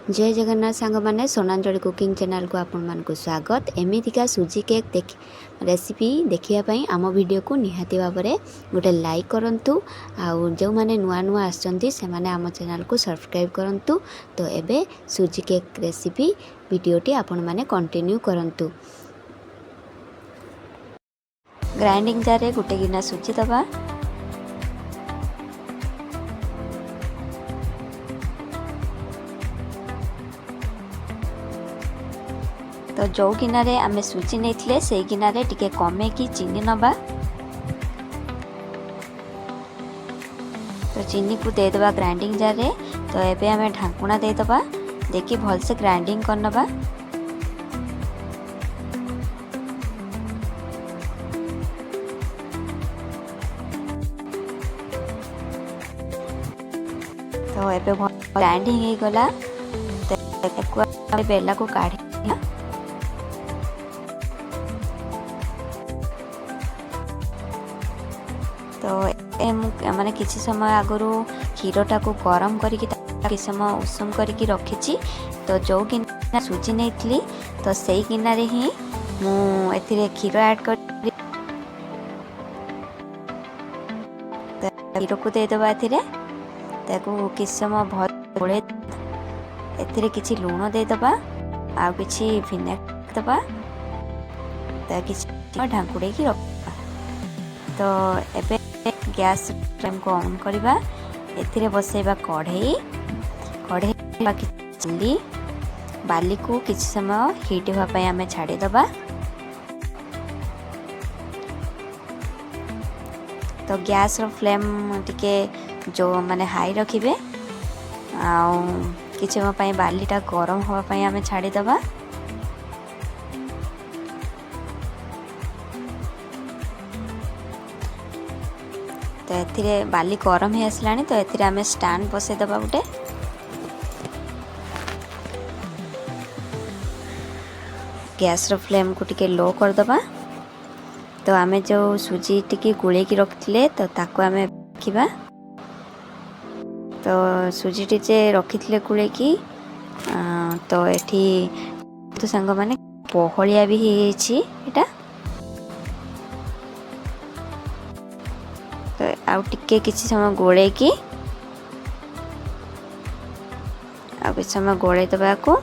जय जगन्नाथ सांग मैंने स्वर्णांजलि कुकिंग चैनल को आपण मान को स्वागत। एमितिका सुजी केक रेसिपी देखापी आम वीडियो को निहाती भाव में गोटे लाइक करंतु आउ जो मैंने नुआ नुआ आसचंती से माने आम चैनल को सब्सक्राइब करंतु। तो एबे सुजी केक रेसिपी वीडियोटी आपण माने कंटिन्यू करंतु। ग्राइंडिंग जार रे गोटे गिना सुजी दबा। तो जो गिनार आम सुजी नहीं से गिनार टिके कमे की चीनी नबा। तो चीनी को देदबा ग्राइंडिंग जार रे। तो एबे आम ढांकुणा देदबा देखी भल से ग्राइंडिंग करनबा। तो एबे ग्राइंडिंग हो गला। तो बेला को काढ़ी तो माने किसी समय आगु क्षीरटा को गरम करके किसी समय उषुम करके रखी। तो जो गिना सुजी नहीं थी तो सही गिनार ही मुझे क्षीर ऐड कर क्षीर को देदबा। एको किसी समय भल गोले एथिरे किछि लूण देदबा आ किछि विनेगर दबा। तो किछि ढांकुड़े की रखबा। तो एबे गैस फ्लेम को ऑन करवा। एथिरे बसेबा कढ़ई चिल्ली बाली को किसी समय हीट होगा आम छाड़ी दबा। तो गैस रो फ्लेम टिके जो माने हाई रखिबे आ किछि समय बालीटा गरम होगा आम छाड़ी दबा। तो एथिरे बाली गरम हो आसलानी। तो एथिरे आमे स्टैंड बसई दबा गोटे। गैस रो फ्लेम को टिके लो कर दबा। तो आमे जो सुजी टिके गुले की रखिले तो ताको आमे रखिबा। तो सुजी टिचे रखिले गुले की तो एठी तो संग माने बहलिया भी हेछि एटा। तो आउ टिके किसी समय गोले की आ किसी समय गोले दबा को।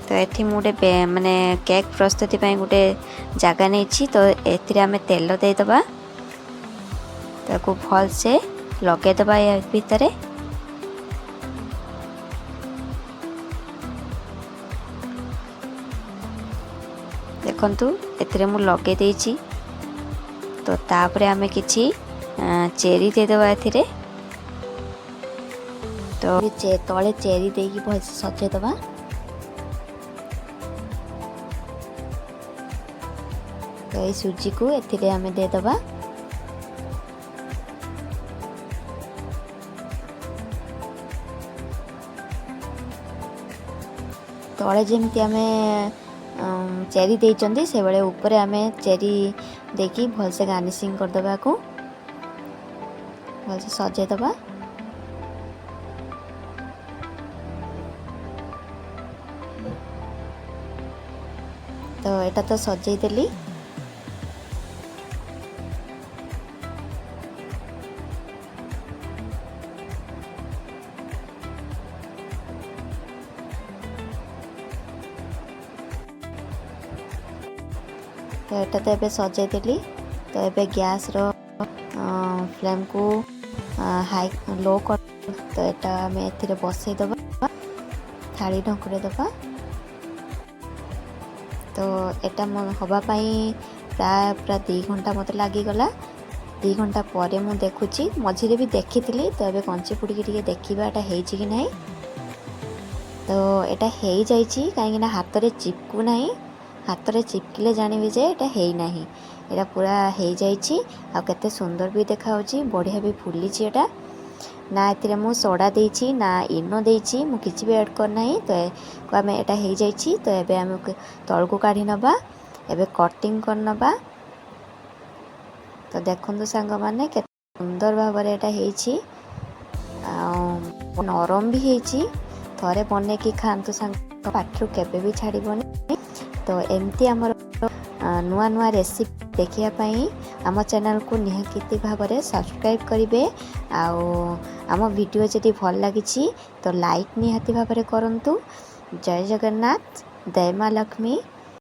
तो एठी मुटे माने केक प्रस्तुति पई गोटे जगह नहीं। तो एथिरे आमे तेल दे दबा। ताको भल से लगे दबा या भीतर। देखंतु एथिरे मु लगे देछि। तो तापरे आमे किछि चेरी दे दबा एथिरे। तो तले चेरी देकी भल से सजे दबा। तो ये सुजी को एथिरे आमे दे दबा। तले जेमती आमे चेरी देइचंदी से बेले ऊपर आमे चेरी देकी भल से गार्निशिंग कर दबा को भल से सजे दबा। तो एटा तो सजे देली। तो एटा तो एबे सजे देली। तो एबे गैस रो फ्लेम को हाई लो कर। तो एटा हमें एथिरे बसई दबा थाली ढंकुरे दबा। तो एटा हवा पाई प्राय पूरा 2 घंटा मत लागी गला। 2 घंटा पर मु देखुची मझिरे भी देखी। तो एबे कंची पुड़ी टिके देखिबा एटा हेइची कि नहीं। तो एटा हेइ जाइची काहे ना हाथ रे चिपकू नहीं। हाथ रे चिपकिले जानिबे जे एटा हेइ नाही। एटा पूरा हेइ जाइची आ केते सुंदर भी देखाउची बढ़िया भी फुलीची। एटा ना एथिरे मु सोडा देइची ना इनो देइची मु किछि भी ऐड कर नाही। तो आमे एटा हेइ जाइची। तो एबे आमे तळ को काढी नबा। एबे कटिंग कर नबा। तो देखंतु सांग माने केते सुंदर भाबरे एटा हेइची आ नरम भी हेइची। ଥରେ ବନେଇକି ଖାଆନ୍ତୁ ସାଙ୍ଗ, ପାଟିରୁ କେବେ ବି ଛାଡ଼ିବନି। ତ ଏମିତି ଆମର ନୂଆ ନୂଆ ରେସିପି ଦେଖିବା ପାଇଁ ଆମ ଚ୍ୟାନେଲକୁ ନିହାତି ଭାବରେ ସବସ୍କ୍ରାଇବ୍ କରିବେ। ଆଉ ଆମ ଭିଡ଼ିଓ ଯଦି ଭଲ ଲାଗିଛି ତ ଲାଇକ୍ ନିହାତି ଭାବରେ କରନ୍ତୁ। ଜୟ ଜଗନ୍ନାଥ, ଜୟ ମା ଲକ୍ଷ୍ମୀ।